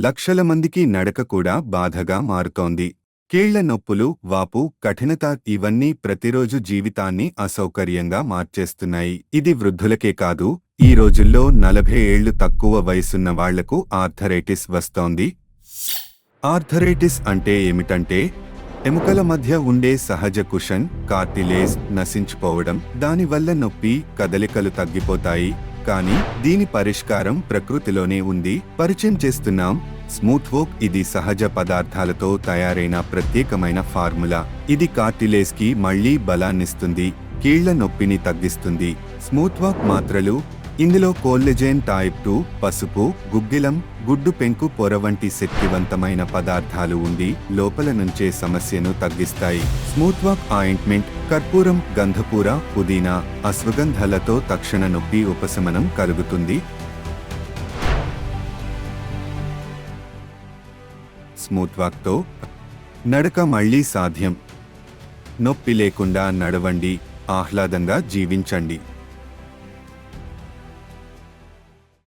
లక్షల మందికి నడక కూడా బాధగా మారుతోంది. కీళ్ల నొప్పులు, వాపు, కఠినత ఇవన్నీ ప్రతిరోజు జీవితాన్ని అసౌకర్యంగా మార్చేస్తున్నాయి. ఇది వృద్ధులకే కాదు, ఈ రోజుల్లో 40 ఏళ్లు తక్కువ వయసున్న వాళ్లకు ఆర్థరైటిస్ వస్తోంది. ఆర్థరైటిస్ అంటే ఏమిటంటే, ఎముకల మధ్య ఉండే సహజ కుషన్, కార్టిలేజ్ నశించిపోవడం. దానివల్ల నొప్పి, కదలికలు తగ్గిపోతాయి. కానీ దీని పరిష్కారం ప్రకృతిలోనే ఉంది. పరిచయం చేస్తున్నాం స్మూత్ వోక్. ఇది సహజ పదార్థాలతో తయారైన ప్రత్యేకమైన ఫార్ములా. ఇది కార్టిలేజ్ కి మళ్లీ బలాన్నిస్తుంది, కీళ్ల నొప్పిని తగ్గిస్తుంది. స్మూత్ వాక్ మాత్రలు. ఇందులో కోల్లెజెన్ టైప్ 2, పసుపు, గుగ్గిలం, గుడ్డు పెంకు పొర వంటి శక్తివంతమైన పదార్థాలు ఉండి లోపల నుంచే సమస్యను తగ్గిస్తాయి. స్మూత్ వాక్ ఆయింట్మెంట్ కర్పూరం, గంధపూర, పుదీనా, అశ్వగంధాలతో తక్షణ నొప్పి ఉపశమనం కలుగుతుంది. స్మూత్ వాక్తో నడక మళ్లీ సాధ్యం. నొప్పి లేకుండా నడవండి, ఆహ్లాదంగా జీవించండి.